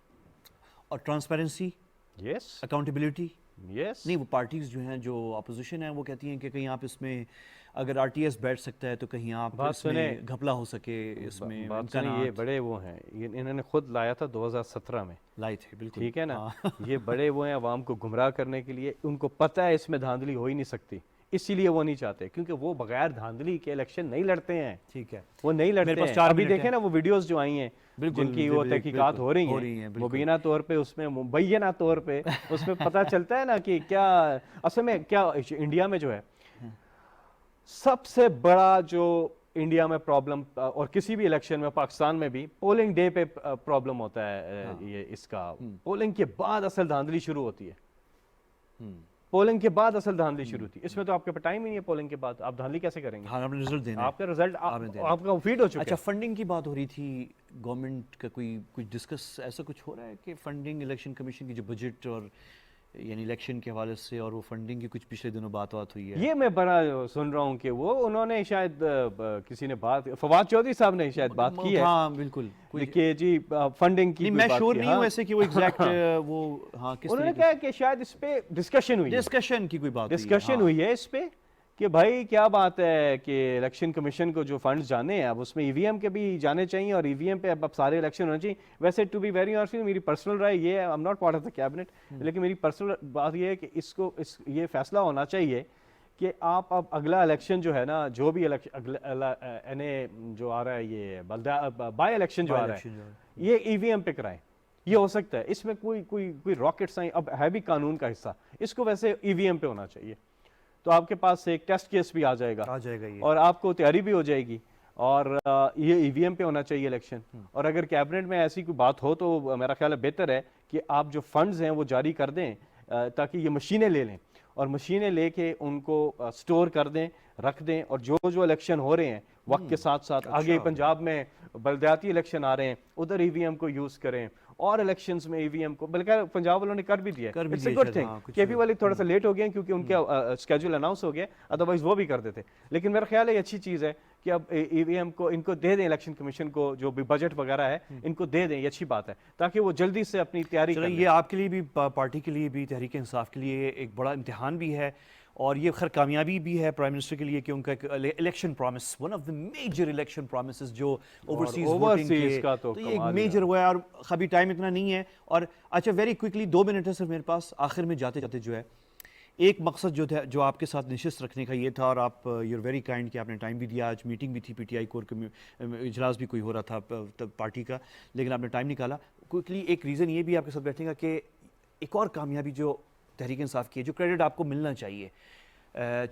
اور ٹرانسپیرنسی, یس, اکاؤنٹیبلٹی. یس, نہیں وہ پارٹیز جو ہیں جو اپوزیشن ہیں وہ کہتی ہیں کہ کہیں آپ اس میں اگر آر ٹی ایس بیٹھ سکتا ہے تو کہیں آپ اس میں گھپلا ہو سکے. اس میں بات سنیں, یہ بڑے وہ ہیں, انہوں نے خود لایا تھا 2017 میں لائے تھے. بالکل ٹھیک ہے نا. یہ بڑے وہ ہیں عوام کو گمراہ کرنے کے لیے, ان کو پتہ ہے اس میں دھاندلی ہو ہی نہیں سکتی, اسی لیے وہ نہیں چاہتے, کیونکہ وہ بغیر دھاندلی کے الیکشن نہیں لڑتے ہیں. ٹھیک ہے, وہ نہیں لڑتے ہیں. ابھی دیکھیں نا وہ ویڈیوز جو آئی ہیں جن کی وہ تحقیقات ہو رہی ہیں مبینہ طور پہ, اس میں مبینہ طور پہ اس میں پتہ چلتا ہے نا کہ کیا اصل میں کیا انڈیا میں جو ہے سب سے بڑا جو انڈیا میں پرابلم, اور کسی بھی الیکشن میں پاکستان میں بھی پولنگ ڈے پہ پرابلم ہوتا ہے. یہ اس کا پولنگ کے بعد اصل دھاندلی شروع ہوتی ہے. پولنگ کے بعد اصل دھاندلی شروع تھی. اس میں تو آپ کے پاس ٹائم ہی نہیں ہے. پولنگ کے بعد آپ دھاندلی کیسے کریں گے؟ ہاں آپ نے رزلٹ دینا ہے. آپ کا رزلٹ آپ کا فیڈ ہو چکا ہے. اچھا فنڈنگ کی بات ہو رہی تھی, گورنمنٹ کا کوئی کچھ ڈسکس ایسا کچھ ہو رہا ہے کہ فنڈنگ الیکشن کمیشن کی جو بجٹ اور یعنی الیکشن کے حوالے سے اور وہ فنڈنگ کی کچھ پچھلے دنوں بات ہوئی ہے؟ یہ میں بڑا سن رہا ہوں کہ وہ انہوں نے شاید کسی نے بات, فواد چودھری صاحب نے شاید بات کی ہے. ہاں بالکل, کہ جی فنڈنگ کی میں شور نہیں ہوں ایسے کہ وہ ایگزیکٹ وہ ہاں کس انہوں نے کہا کہ شاید اس پہ ڈسکشن ہوئی ہے. ڈسکشن کی کوئی بات ڈسکشن ہوئی ہے اس پہ کہ بھائی کیا بات ہے کہ الیکشن کمیشن کو جو فنڈز جانے ہیں اب اس میں ای وی ایم کے بھی جانے چاہیے, اور ای وی ایم پہ اب سارے الیکشن ہونے چاہیے. ویسے ٹو بی ویری آنسٹ میری پرسنل رائے یہ ہے, I am not part of the cabinet, لیکن میری پرسنل بات یہ ہے کہ اس کو یہ فیصلہ ہونا چاہیے کہ آپ اب اگلا الیکشن جو ہے نا, جو بھی این اے جو آ رہا ہے, یہ بائی الیکشن جو آ رہا ہے, یہ ای وی ایم پہ کرائیں. یہ ہو سکتا ہے, اس میں کوئی راکٹ سائنس اب ہے بھی قانون کا حصہ, اس کو ویسے ای وی ایم پہ ہونا چاہیے. تو آپ کے پاس ایک ٹیسٹ کیس بھی آ جائے گا اور آپ کو تیاری بھی ہو جائے گی, اور یہ ای وی ایم پہ ہونا چاہیے الیکشن. اور اگر کیبنٹ میں ایسی کوئی بات ہو تو میرا خیال ہے بہتر ہے کہ آپ جو فنڈز ہیں وہ جاری کر دیں تاکہ یہ مشینیں لے لیں, اور مشینیں لے کے ان کو سٹور کر دیں, رکھ دیں, اور جو الیکشن ہو رہے ہیں وقت کے ساتھ ساتھ, آگے پنجاب میں بلدیاتی الیکشن آ رہے ہیں, ادھر ای وی ایم کو یوز کریں, اور الیکشنز میں ای وی ایم کو, بلکہ پنجاب والوں نے کر بھی دیا ہے. It's a good thing. K P والے تھوڑا سا لیٹ ہو گئے کیونکہ ان کا اسکیجول اناؤنس ہو گیا, ادروائز وہ بھی کر دیتے. لیکن میرا خیال ہے یہ اچھی چیز ہے کہ اب ای وی ایم کو ان کو دے دیں, الیکشن کمیشن کو جو بھی بجٹ وغیرہ ہے ان کو دے دیں, یہ اچھی بات ہے تاکہ وہ جلدی سے اپنی تیاری کریں. یہ آپ کے لیے بھی, پارٹی کے لیے بھی, تحریک انصاف کے لیے ایک بڑا امتحان بھی ہے, اور یہ خیر کامیابی بھی ہے پرائم منسٹر کے لیے کہ ان کا ایک election promise, one of the major election promises جو اوورسیز ووٹنگ کا, تو یہ ایک میجر ہوا ہے. اور ابھی ٹائم اتنا نہیں ہے, اور اچھا ویری کوئکلی 2 منٹ ہے صرف میرے پاس, آخر میں جاتے جاتے جو ہے ایک مقصد جو تھا جو آپ کے ساتھ نشست رکھنے کا یہ تھا, اور آپ یو آر ویری کائنڈ کہ آپ نے ٹائم بھی دیا, آج میٹنگ بھی تھی پی ٹی آئی کور اجلاس بھی کوئی ہو رہا تھا پارٹی کا, لیکن آپ نے ٹائم نکالا. کوئکلی ایک ریزن یہ بھی آپ کے ساتھ بیٹھنے کا کہ ایک اور کامیابی جو تحریک انصاف کی ہے, جو کریڈٹ آپ کو ملنا چاہیے,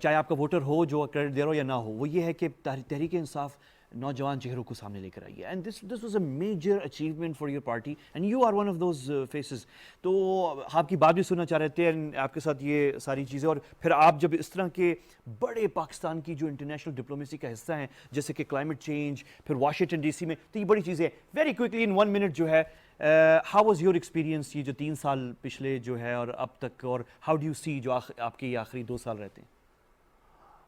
چاہے آپ کا ووٹر ہو جو کریڈٹ دے رہا ہو یا نہ ہو, وہ یہ ہے کہ تحریک انصاف نوجوان چہروں کو سامنے لے کر آئی ہے, and this was a major achievement for your party and you are one of those faces. تو آپ کی بات بھی سننا چاہ رہے تھے, آپ کے ساتھ یہ ساری چیزیں, اور پھر آپ جب اس طرح کے بڑے پاکستان کی جو انٹرنیشنل ڈپلومیسی کا حصہ ہیں جیسے کہ کلائمیٹ چینج, پھر واشنگٹن ڈی سی میں, تو یہ بڑی چیزیں ویری کوئکلی ان 1 منٹ جو ہے, ہاؤ واز یور ایکسپیرینس یہ جو 3 سال پچھلے جو ہے اور اب تک, اور ہاؤ ڈو یو سی جو آپ کے یہ آخری 2 سال رہتے ہیں؟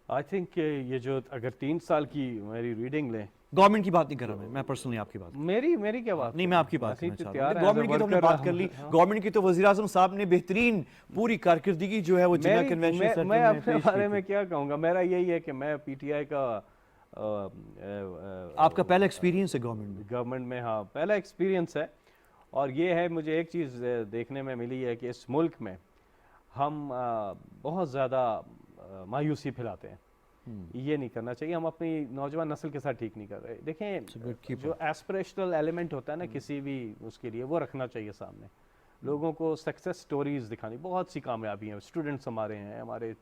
آئی تھنک یہ جو اگر 3 سال کی میری ریڈنگ لیں, گورنمنٹ کی بات نہیں کر رہا میں پرسنلی آپ کی بات, میری کیا بات نہیں, میں آپ کی بات کرنا چاہ رہا ہوں. گورنمنٹ کی تو ہم نے بات کر لی, گورنمنٹ کی تو وزیر اعظم صاحب نے بہترین پوری کارکردگی جو ہے وہ جنہ کنونشن سینٹر میں اپنے بارے میں کیا کہوں گا, میرا یہی ہے کہ میں پی ٹی آئی کا, آپ کا پہلا ایکسپیرینس ہے گورنمنٹ میں, ہاں پہلا ایکسپیرینس ہے, اور یہ ہے مجھے ایک چیز دیکھنے میں ملی ہے کہ اس ملک میں ہم بہت زیادہ مایوسی پھیلاتے ہیں. یہ نہیں کرنا چاہیے, ہم اپنی نوجوان نسل کے ساتھ ٹھیک نہیں کر رہے. دیکھیں جو ایسپریشنل ایلیمنٹ ہوتا ہے نا کسی بھی اس کے لیے, وہ رکھنا چاہیے سامنے. لوگوں کو سکسیس سٹوریز دکھانی, بہت سی کامیابی ہیں, اسٹوڈنٹس ہمارے ہیں, ہمارے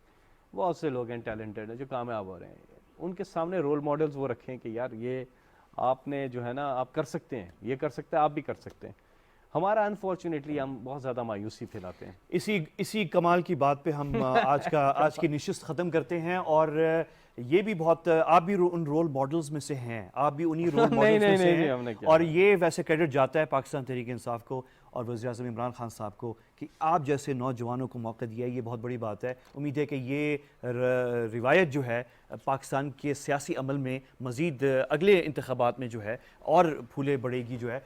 بہت سے لوگ ہیں ٹیلنٹڈ ہیں جو کامیاب ہو رہے ہیں, ان کے سامنے رول ماڈلز وہ رکھیں کہ یار یہ آپ نے جو ہے نا آپ کر سکتے ہیں, یہ کر سکتے ہیں, آپ بھی کر سکتے ہیں. ہمارا انفارچونیٹلی ہم بہت زیادہ مایوسی پھیلاتے ہیں. اسی کمال کی بات پہ ہم آج کی نشست ختم کرتے ہیں, اور یہ بھی بہت آپ بھی ان رول ماڈلز میں سے ہیں, آپ بھی انہی رول ماڈلز میں سے ہیں, اور یہ ویسے کریڈٹ جاتا ہے پاکستان تحریک انصاف کو اور وزیر اعظم عمران خان صاحب کو کہ آپ جیسے نوجوانوں کو موقع دیا ہے. یہ بہت بڑی بات ہے. امید ہے کہ یہ روایت جو ہے پاکستان کے سیاسی عمل میں مزید اگلے انتخابات میں جو ہے اور پھولے بڑھے گی جو ہے.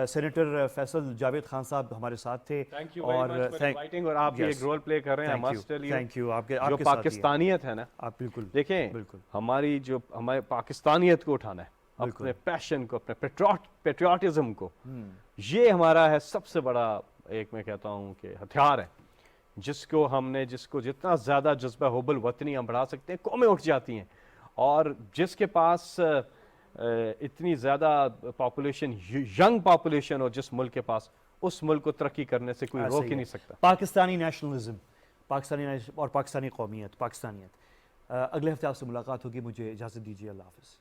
سینیٹر فیصل جاوید خان صاحب ہمارے ساتھ تھے, اور آپ ایک رول پلے کر رہے ہیں. Thank you. آپ جو پاکستانیت ہے نا, آپ بالکل دیکھیں ہماری جو ہمارے پاکستانیت کو اٹھانا ہے, اپنے پیشن کو, اپنے پیٹریوٹزم کو, یہ ہمارا ہے سب سے بڑا ایک میں کہتا ہوں کہ ہتھیار ہے, جس کو جتنا زیادہ جذبہ حب الوطنی ہم بڑھا سکتے ہیں, قومیں اٹھ جاتی ہیں. اور جس کے پاس اتنی زیادہ پاپولیشن, ینگ پاپولیشن ہو جس ملک کے پاس, اس ملک کو ترقی کرنے سے کوئی روک ہی نہیں سکتا. پاکستانی نیشنلزم, اور پاکستانی قومیت, پاکستانیت. اگلے ہفتے آپ سے ملاقات ہوگی. مجھے اجازت دیجیے. اللہ حافظ.